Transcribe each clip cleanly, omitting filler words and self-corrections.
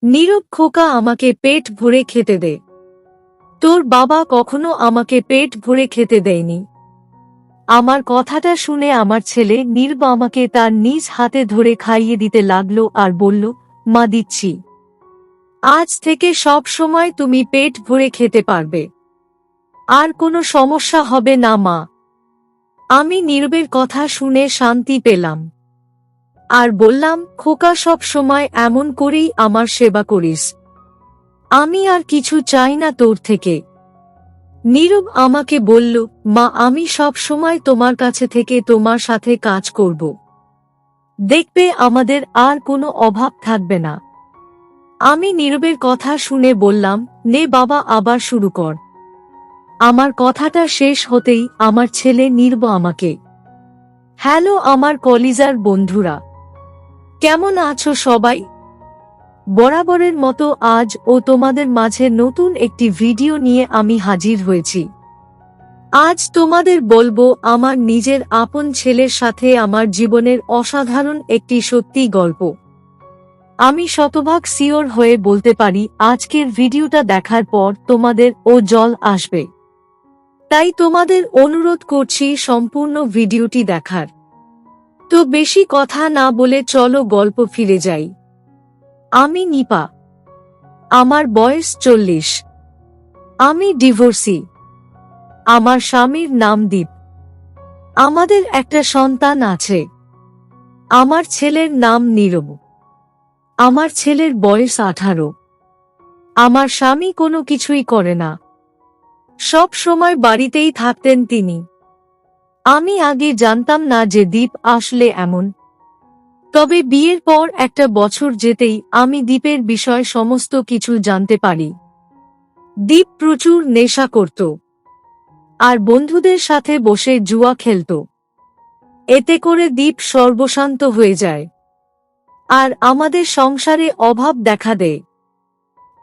নীরব খোকা আমাকে পেট ভরে খেতে দে। তোর বাবা কখনো আমাকে পেট ভরে খেতে দেয়নি। আমার কথাটা শুনে আমার ছেলে নীরব আমাকে তার নিজ হাতে ধরে খাইয়ে দিতে লাগলো আর বলল, মা দিচ্ছি। আজ থেকে সব সময় তুমি পেট ভরে খেতে পারবে, আর কোনো সমস্যা হবে না মা। আমি নীরবের কথা শুনে শান্তি পেলাম আর বললাম, খোকা সব সময় এমন করেই আমার সেবা করিস। আমি আর কিছু চাই না তোর থেকে। নীরব আমাকে বলল, মা আমি সব সময় তোমার কাছে থেকে তোমার সাথে কাজ করব। দেখবে আমাদের আর কোনো অভাব থাকবে না। আমি নীরবের কথা শুনে বললাম, নে বাবা আবার শুরু কর। আমার কথাটা শেষ হতেই আমার ছেলে নীরব আমাকে, হ্যালো আমার কলিজার বন্ধুরা, কেমন আছো সবাই? বরাবরের মতো আজ ও তোমাদের মাঝে নতুন একটি ভিডিও নিয়ে আমি হাজির হয়েছি। আজ তোমাদের বলবো আমার নিজের আপন ছেলের সাথে আমার জীবনের অসাধারণ একটি সত্যি গল্প। আমি শতভাগ শিওর হয়ে বলতে পারি আজকের ভিডিওটা দেখার পর তোমাদের ও জল আসবে। তাই তোমাদের অনুরোধ করছি সম্পূর্ণ ভিডিওটি দেখার। তো বেশি কথা না বলে চলো গল্প ফিরে যাই। আমি নিপা। আমার বয়স 40। আমি ডিভোর্সি। আমার স্বামীর নাম দীপ। আমাদের একটা সন্তান আছে। আমার ছেলের নাম নীরব। আমার ছেলের বয়স 18। আমার স্বামী কোনো কিছুই করে না, সব সময় বাড়িতেই থাকতেন তিনি। আমি আগে জানতাম না যে দীপ আসলে এমন। তবে বিয়ের পর একটা বছর যেতেই আমি দীপের বিষয় সমস্ত কিছু জানতে পারি। দীপ প্রচুর নেশা করত আর বন্ধুদের সাথে বসে জুয়া খেলত। এতে করে দীপ সর্বশান্ত হয়ে যায় আর আমাদের সংসারে অভাব দেখা দেয়।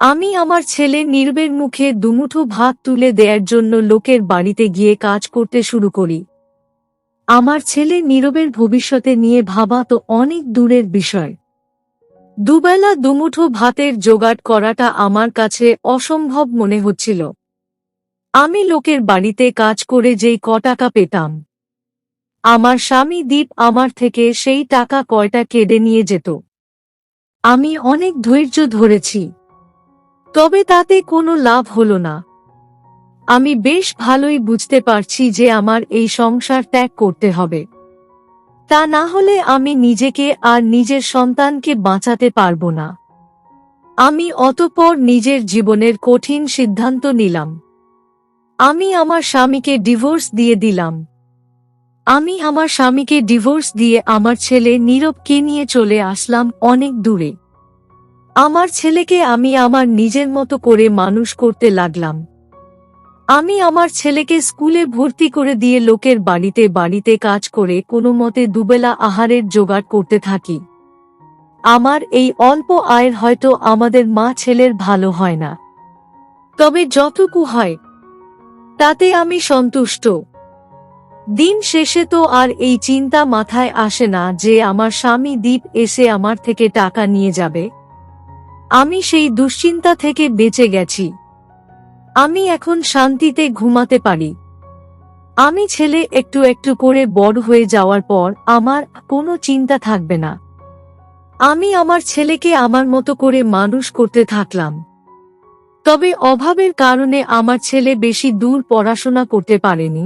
আমি আমার ছেলে নীরবের মুখে দুমুঠো ভাত তুলে দেওয়ার জন্য লোকের বাড়িতে গিয়ে কাজ করতে শুরু করি। আমার ছেলে নীরবের ভবিষ্যতে নিয়ে ভাবা তো অনেক দূরের বিষয়। দুবেলা দুমুঠো ভাতের জোগাড় করাটা আমার কাছে অসম্ভব মনে হচ্ছিল। আমি লোকের বাড়িতে কাজ করে যেই টাকা পেতাম, আমার স্বামী দীপ আমার থেকে সেই টাকা কয়টা কেড়ে নিয়ে যেত। আমি অনেক ধৈর্য ধরেছি, তবে তাতে কোনো লাভ হলো না। আমি বেশ ভালোই বুঝতে পারছি যে আমার এই সংসার ত্যাগ করতে হবে, তা না হলে আমি নিজেকে আর নিজের সন্তানকে বাঁচাতে পারবো না। আমি অতঃপর নিজের জীবনের কঠিন সিদ্ধান্ত নিলাম। আমি আমার স্বামীকে ডিভোর্স দিয়ে দিলাম। আমি আমার স্বামীকে ডিভোর্স দিয়ে আমার ছেলে নীরবকে নিয়ে চলে আসলাম অনেক দূরে। আমার ছেলেকে আমি আমার নিজের মতো করে মানুষ করতে লাগলাম। আমি আমার ছেলেকে স্কুলে ভর্তি করে দিয়ে লোকের বাড়িতে বাড়িতে কাজ করে কোনো মতে দুবেলা আহারের জোগাড় করতে থাকি। আমার এই অল্প আয়ের হয়তো আমাদের মা ছেলের ভালো হয় না, তবে যতটুকু হয় তাতে আমি সন্তুষ্ট। দিন শেষে তো আর এই চিন্তা মাথায় আসে না যে আমার স্বামী দীপ এসে আমার থেকে টাকা নিয়ে যাবে। আমি সেই দুশ্চিন্তা থেকে বেঁচে গেছি। আমি এখন শান্তিতে ঘুমাতে পারি। আমি ছেলে একটু একটু করে বড় হয়ে যাওয়ার পর আমার কোনো চিন্তা থাকবে না। আমি আমার ছেলেকে আমার মতো করে মানুষ করতে থাকলাম। তবে অভাবের কারণে আমার ছেলে বেশি দূর পড়াশোনা করতে পারেনি।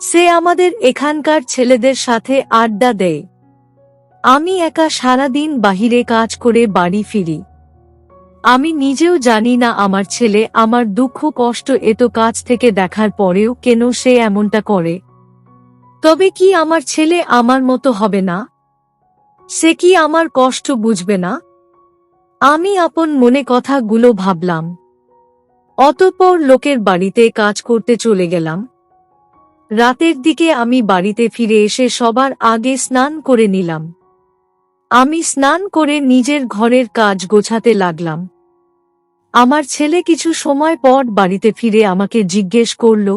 সে আমাদের এখানকার ছেলেদের সাথে আড্ডা দেয়। আমি একা সারাদিন বাহিরে কাজ করে বাড়ি ফিরি। আমি নিজেও জানি না আমার ছেলে আমার দুঃখ কষ্ট এত কাছ থেকে দেখার পরেও কেন সে এমনটা করে। তবে কি আমার ছেলে আমার মতো হবে না? সে কি আমার কষ্ট বুঝবে না? আমি আপন মনে কথাগুলো ভাবলাম। অতঃপর লোকের বাড়িতে কাজ করতে চলে গেলাম। রাতের দিকে আমি বাড়িতে ফিরে এসে সবার আগে স্নান করে নিলাম। আমি স্নান করে নিজের ঘরের কাজ গোছাতে লাগলাম। আমার ছেলে কিছু সময় পর বাড়িতে ফিরে আমাকে জিজ্ঞেস করল,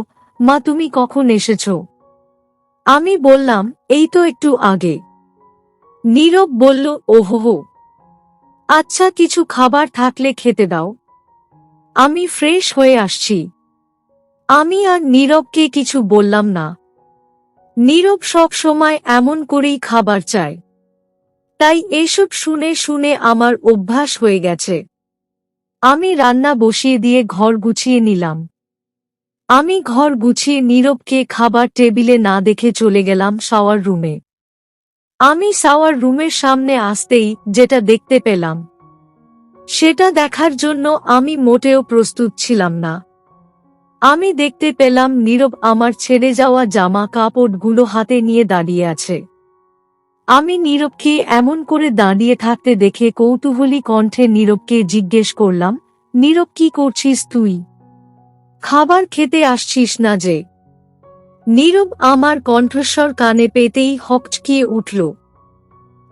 মা তুমি কখন এসেছ? আমি বললাম, এই তো একটু আগে। নীরব বলল, ওহো, আচ্ছা, কিছু খাবার থাকলে খেতে দাও, আমি ফ্রেশ হয়ে আসছি। আমি আর নীরবকে কিছু বললাম না। নীরব সব সময় এমন করেই খাবার চায়, তাই এসব শুনে শুনে আমার অভ্যাস হয়ে গেছে। আমি রান্না বসিয়ে দিয়ে ঘর গুছিয়ে নিলাম। আমি ঘর গুছিয়ে নীরবকে খাবার টেবিলে না দেখে চলে গেলাম শাওয়ার রুমে। আমি শাওয়ার রুমের সামনে আসতেই যেটা দেখতে পেলাম, সেটা দেখার জন্য আমি মোটেও প্রস্তুত ছিলাম না। আমি দেখতে পেলাম নীরব আমার ছেড়ে যাওয়া জামা কাপড়গুলো হাতে নিয়ে দাঁড়িয়ে আছে। আমি নীরবকে এমন করে দাঁড়িয়ে থাকতে দেখে কৌতূহলী কণ্ঠে নীরবকে জিজ্ঞেস করলাম, নীরব, কি করছিস তুই? খাবার খেতে আসছিস না যে? নীরব আমার কণ্ঠস্বর কানে পেতেই হকচকিয়ে উঠল।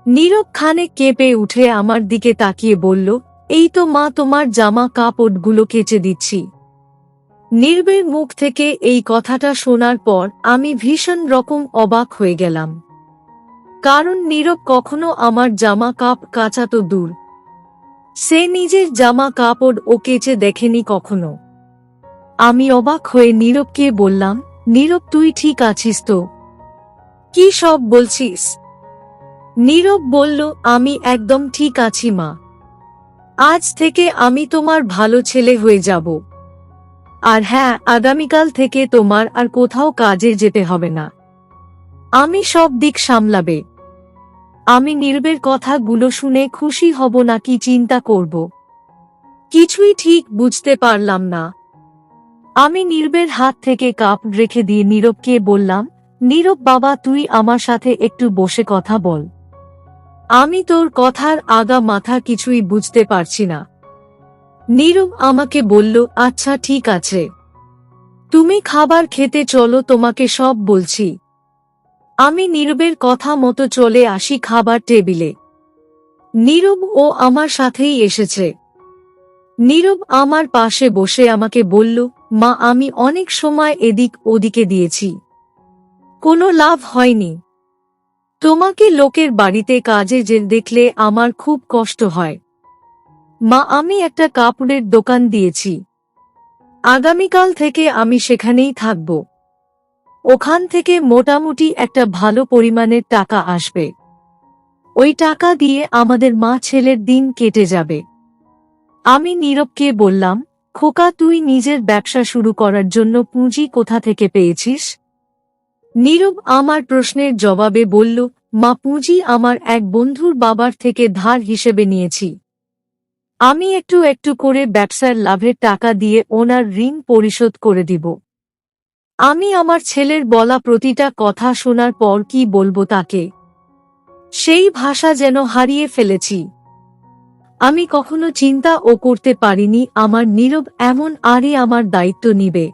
নীরব খানিক কেঁপে উঠে আমার দিকে তাকিয়ে বলল, এই তো মা, তোমার জামা কাপড়গুলো কেচে দিচ্ছি। নীরবের মুখ থেকে এই কথাটা শোনার পর আমি ভীষণ রকম অবাক হয়ে গেলাম। কারণ নীরব কখনো আমার জামা কাপড় কাচা তো দূর, সে নিজের জামা কাপড় ও কেচে দেখেনি কখনো। আমি অবাক হয়ে নীরবকে বললাম, নীরব, তুই ঠিক আছিস তো? কি সব বলছিস? নীরব বলল, আমি একদম ঠিক আছি মা। আজ থেকে আমি তোমার ভালো ছেলে হয়ে যাব। আর হ্যাঁ, আগামীকাল থেকে তোমার আর কোথাও কাজে যেতে হবে না, আমি সব দিক সামলাবে। আমি নীরবের কথাগুলো শুনে খুশি হব নাকি চিন্তা করব, কিছুই ঠিক বুঝতে পারলাম না। আমি নীরবের হাত থেকে কাপ রেখে দিয়ে নীরবকে বললাম, নীরব বাবা, তুই আমার সাথে একটু বসে কথা বল। আমি তোর কথার আগা মাথা কিছুই বুঝতে পারছি না। নীরব আমাকে বলল, আচ্ছা ঠিক আছে, তুমি খাবার খেতে চলো, তোমাকে সব বলছি। আমি নীরবের কথা মতো চলে আসি খাবার টেবিলে। নীরব ও আমার সাথেই এসেছে। নীরব আমার পাশে বসে আমাকে বলল, মা, আমি অনেক সময় এদিক ওদিকে দিয়েছি, কোনো লাভ হয়নি। তোমাকে লোকের বাড়িতে কাজে যে দেখলে আমার খুব কষ্ট হয়। মা, আমি একটা কাপড়ের দোকান দিয়েছি, আগামীকাল থেকে আমি সেখানেই থাকব। ওখান থেকে মোটামুটি একটা ভালো পরিমাণের টাকা আসবে, ওই টাকা দিয়ে আমাদের মা ছেলের দিন কেটে যাবে। আমি নীরবকে বললাম, খোকা, তুই নিজের ব্যবসা শুরু করার জন্য পুঁজি কোথা থেকে পেয়েছিস? নীরব আমার প্রশ্নের জবাবে বলল, মা, পুঁজি আমার এক বন্ধুর বাবার থেকে ধার হিসেবে নিয়েছি। আমি একটু একটু করে ব্যবসার লাভের টাকা দিয়ে ওনার ঋণ পরিশোধ করে দিব। আমি আমার ছেলের বলা প্রতিটা কথা শোনার পর কি বলবো তাকে, সেই ভাষা যেন হারিয়ে ফেলেছি। আমি কখনো চিন্তাও করতে পারিনি আমার নীরব এমন আরে আমার দায়িত্ব নিবে।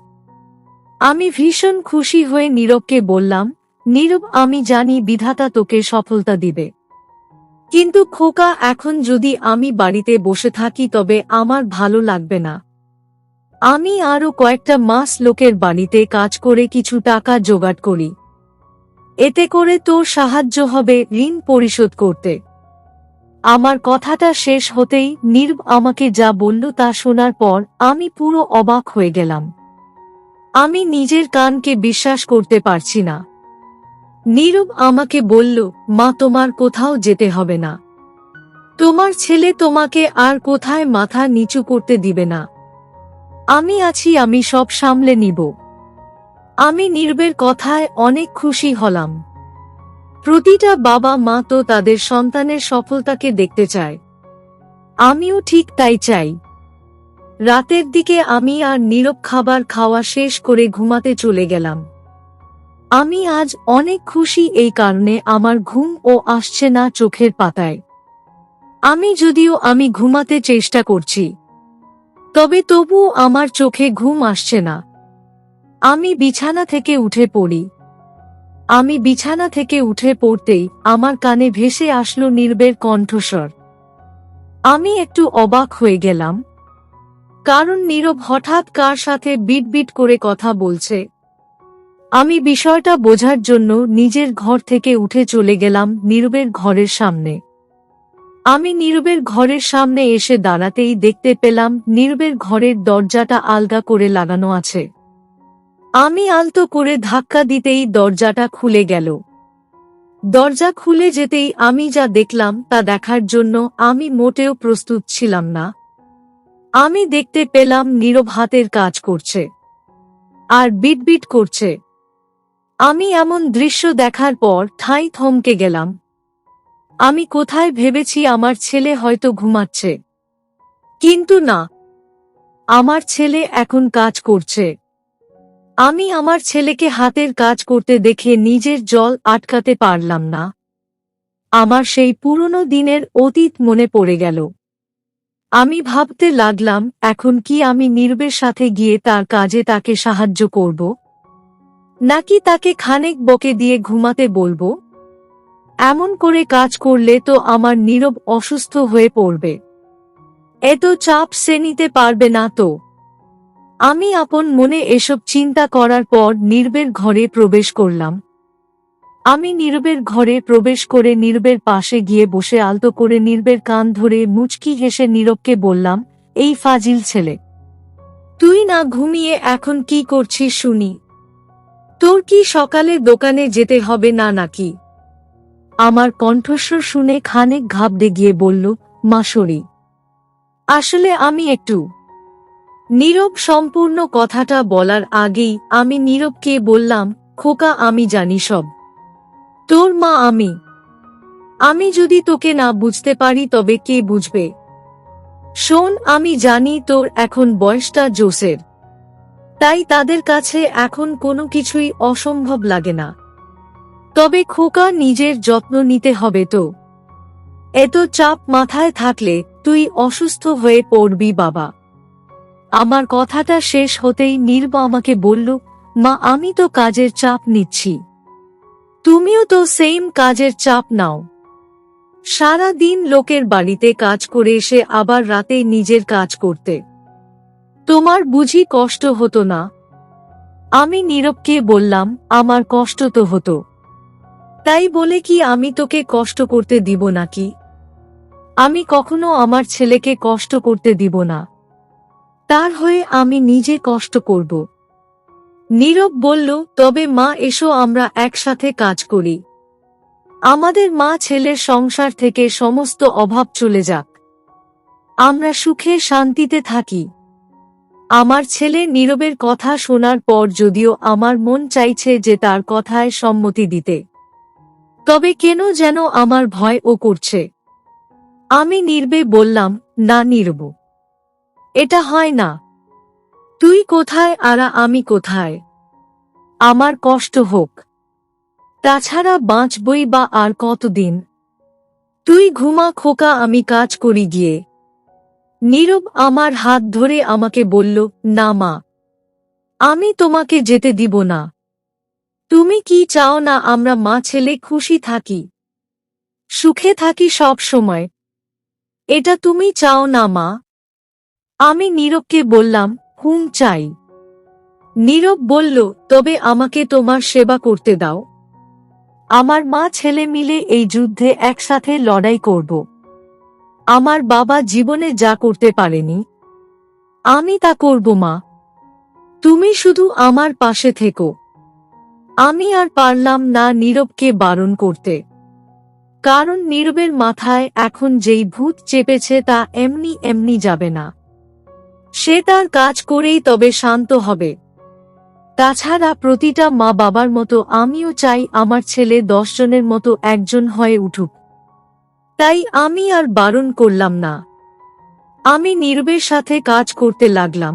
আমি ভীষণ খুশি হয়ে নীরবকে বললাম, নীরব, আমি জানি বিধাতা তোকে সফলতা দিবে, কিন্তু খোকা, এখন যদি আমি বাড়িতে বসে থাকি তবে আমার ভালো লাগবে না। আমি আরো কয়েকটা মাস লোকের বাড়িতে কাজ করে কিছু টাকা জোগাড় করি, এতে করে তোর সাহায্য হবে ঋণ পরিশোধ করতে। আমার কথাটা শেষ হতেই নীরব আমাকে যা বলল তা শোনার পর আমি পুরো অবাক হয়ে গেলাম। আমি নিজের কানকে বিশ্বাস করতে পারছি না। নীরব আমাকে বলল, মা, তোমার কোথাও যেতে হবে না, তোমার ছেলে তোমাকে আর কোথায় মাথা নিচু করতে দিবে না, আমি আছি, আমি সব সামলে নিব। আমি নীরবের কথায় অনেক খুশি হলাম। প্রতিটা বাবা মা তো তাদের সন্তানের সফলতাকে দেখতে চায়, আমিও ঠিক তাই চাই। রাতের দিকে আমি আর নীরব খাবার খাওয়া শেষ করে ঘুমাতে চলে গেলাম। আমি আজ অনেক খুশি এই কারণে আমার ঘুমও আসছে না চোখের পাতায়। যদিও আমি ঘুমাতে চেষ্টা করছি, তবে তবুও আমার চোখে ঘুম আসছে না। আমি বিছানা থেকে উঠে পড়ি। আমি বিছানা থেকে উঠে পড়তেই আমার কানে ভেসে আসলো নীরবের কণ্ঠস্বর। আমি একটু অবাক হয়ে গেলাম, কারণ নীরব হঠাৎ কার সাথে বিটবিট করে কথা বলছে। আমি বিষয়টা বোঝার জন্য নিজের ঘর থেকে উঠে চলে গেলাম নীরবের ঘরের সামনে। আমি নীরবের ঘরের সামনে এসে দাঁড়াতেই দেখতে পেলাম নীরবের ঘরের দরজাটা আলগা করে লাগানো আছে। আমি আলতো করে ধাক্কা দিতেই দরজাটা খুলে গেল। দরজা খুলে যেতেই আমি যা দেখলাম তা দেখার জন্য আমি মোটেও প্রস্তুত ছিলাম না। আমি দেখতে পেলাম নীরব হাতের কাজ করছে আর বিটবিট করছে। আমি এমন দৃশ্য দেখার পর ঠাঁই থমকে গেলাম। আমি কোথায় ভেবেছি আমার ছেলে হয়তো ঘুমাচ্ছে, কিন্তু না, আমার ছেলে এখন কাজ করছে। আমি আমার ছেলেকে হাতের কাজ করতে দেখে নিজের জল আটকাতে পারলাম না। আমার সেই পুরনো দিনের অতীত মনে পড়ে গেল। আমি ভাবতে লাগলাম, এখন কি আমি নীরবের সাথে গিয়ে তার কাজে তাকে সাহায্য করব, নাকি তাকে খানিক বকে দিয়ে ঘুমাতে বলবো? এমন করে কাজ করলে তো আমার নীরব অসুস্থ হয়ে পড়বে। এত চাপ সে নিতে পারবে না তো। আমি আপন মনে এসব চিন্তা করার পর নীরবের ঘরে প্রবেশ করলাম। আমি নীরবের ঘরে প্রবেশ করে নীরবের পাশে গিয়ে বসে আলতো করে নীরবের কান ধরে মুচকি হেসে নীরবকে বললাম, এই ফাজিল ছেলে, তুই না ঘুমিয়ে এখন কি করছিস শুনি? তোর কি সকালে দোকানে যেতে হবে না নাকি? আমার কণ্ঠস্বর শুনে খানিক ঘাবড়ে গিয়ে বলল, মা সরি, আসলে আমি একটু। নীরব সম্পূর্ণ কথাটা বলার আগেই আমি নীরবকে বললাম, খোকা, আমি জানি সব। তোর মা আমি যদি তোকে না বুঝতে পারি তবে কে বুঝবে? শোন, আমি জানি তোর এখন বয়সটা জোসের, তাই তাদের কাছে এখন কোনো কিছুই অসম্ভব লাগে না। তবে খোকা, নিজের যত্ন নিতে হবে তো। এত চাপ মাথায় থাকলে তুই অসুস্থ হয়ে পড়বি বাবা। আমার কথাটা শেষ হতেই নীরব আমাকে বলল, মা, আমি তো কাজের চাপ নিচ্ছি, তুমিও তো সেম কাজের চাপ নাও। সারা দিন লোকের বাড়িতে কাজ করে এসে আবার রাতে নিজের কাজ করতে তোমার বুঝি কষ্ট হতো না? আমি নীরবকে বললাম, আমার কষ্ট তো হতো, তাই বলে কি আমি তোকে কষ্ট করতে দিব নাকি? আমি কখনো আমার ছেলেকে কষ্ট করতে দিব না। তার হয়ে আমি নিজে কষ্ট করব। নীরব বলল, তবে মা, এসো আমরা একসাথে কাজ করি। আমাদের মা ছেলের সংসার থেকে সমস্ত অভাব চলে যাক, আমরা সুখে শান্তিতে থাকি। আমার ছেলে নীরবের কথা শোনার পর যদিও আমার মন চাইছে যে তার কথায় সম্মতি দিতে, তবে কেন যেন আমার ভয় ও করছে। আমি নীরবে বললাম, না নীরব, এটা হয় না। তুই কোথায় আর আমি কোথায়? আমার কষ্ট হোক, তাছাড়া বাঁচবই বা আর কতদিন? তুই ঘুমা খোকা, আমি কাজ করি গিয়ে। নীরব আমার হাত ধরে আমাকে বলল, না মা, আমি তোমাকে যেতে দিব না। তুমি কি চাও না আমরা মা ছেলে খুশি থাকি, সুখে থাকি সব সময়? এটা তুমি চাও না মা? আমি নীরবকে বললাম, চাই। নীরব বলল, তবে আমাকে তোমার সেবা করতে দাও। আমার মা ছেলে মিলে এই যুদ্ধে একসাথে লড়াই করব। আমার বাবা জীবনে যা করতে পারেনি, আমি তা করব মা। তুমি শুধু আমার পাশে থেকো। আমি আর পারলাম না নীরবকে বারণ করতে, কারণ নীরবের মাথায় এখন যেই ভূত চেপেছে তা এমনি এমনি যাবে না। সে তার কাজ করেই তবে শান্ত হবে। তাছাড়া প্রতিটা মা বাবার মতো আমিও চাই আমার ছেলে 10 জনের মতো একজন হয়ে উঠুক। তাই আমি আর বারণ করলাম না। আমি নীরবের সাথে কাজ করতে লাগলাম।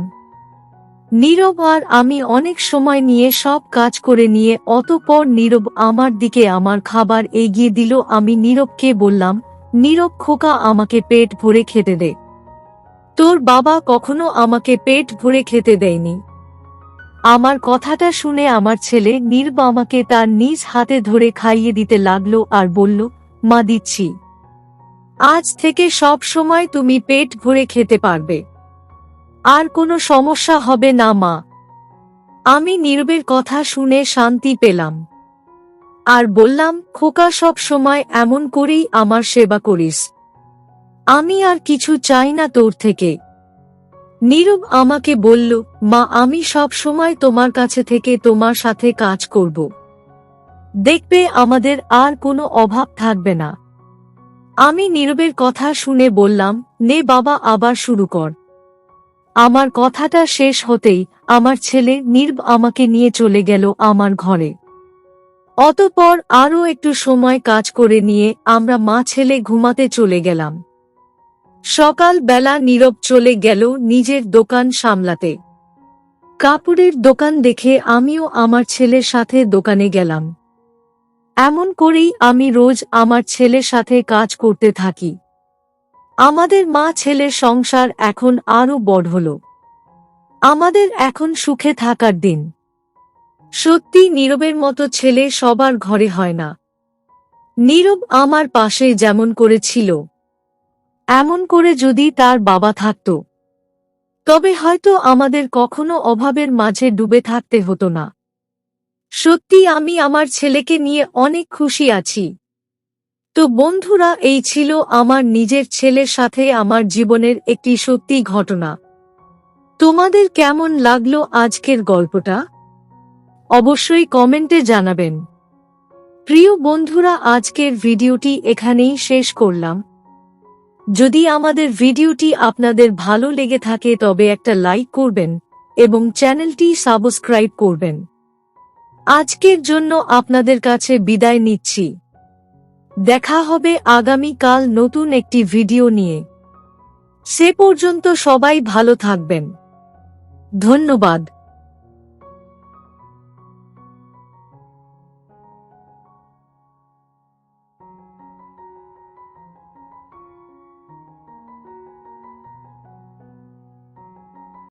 নীরব আর আমি অনেক সময় নিয়ে সব কাজ করে নিয়ে অতঃপর নীরব আমার দিকে আমার খাবার এগিয়ে দিল। আমি নীরবকে বললাম, নীরব খোকা, আমাকে পেট ভরে খেতে দে। তোর বাবা কখনো আমাকে পেট ভরে খেতে দেয়নি। আমার কথাটা শুনে আমার ছেলে নীরব আমাকে তার নিজ হাতে ধরে খাইয়ে দিতে লাগলো আর বলল, মা, দিচ্ছি। আজ থেকে সব সময় তুমি পেট ভরে খেতে পারবে, আর কোনো সমস্যা হবে না মা। আমি নীরবের কথা শুনে শান্তি পেলাম আর বললাম, খোকা, সব সময় এমন করেই আমার সেবা করিস। আমি আর কিছু চাই না তোর থেকে। নীরব আমাকে বলল, মা আমি সব সময় তোমার কাছে থেকে তোমার সাথে কাজ করব। দেখবে আমাদের আর কোনো অভাব থাকবে না। আমি নীরবের কথা শুনে বললাম, নে বাবা আবার শুরু কর। আমার কথাটা শেষ হতেই আমার ছেলে নীরব আমাকে নিয়ে চলে গেল আমার ঘরে। অতঃপর আরও একটু সময় কাজ করে নিয়ে আমরা মা ছেলে ঘুমাতে চলে গেলাম। সকাল বেলা নীরব চলে গেল নিজের দোকান সামলাতে। কাপড়ের দোকান দেখে আমিও আমার ছেলের সাথে দোকানে গেলাম। এমন করেই আমি রোজ আমার ছেলের সাথে কাজ করতে থাকি। আমাদের মা ছেলের সংসার এখন আরো বড় হল। আমাদের এখন সুখে থাকার দিন। সত্যি নীরবের মতো ছেলে সবার ঘরে হয় না। নীরব আমার পাশে যেমন করেছিল, এমন করে যদি তার বাবা থাকত, তবে হয়তো আমাদের কখনো অভাবের মাঝে ডুবে থাকতে হতো না। সত্যি আমি আমার ছেলেকে নিয়ে অনেক খুশি আছি। তো বন্ধুরা, এই ছিল আমার নিজের ছেলের সাথে আমার জীবনের একটি সত্যি ঘটনা। তোমাদের কেমন লাগলো আজকের গল্পটা? অবশ্যই কমেন্টে জানাবেন। প্রিয় বন্ধুরা, আজকের ভিডিওটি এখানেই শেষ করলাম। যদি আমাদের ভিডিওটি আপনাদের ভালো লেগে থাকে তবে একটা লাইক করবেন এবং চ্যানেলটি সাবস্ক্রাইব করবেন। আজকের জন্য আপনাদের কাছে বিদায় নিচ্ছি। দেখা হবে আগামীকাল নতুন একটি ভিডিও নিয়ে। সে পর্যন্ত সবাই ভালো থাকবেন। ধন্যবাদ।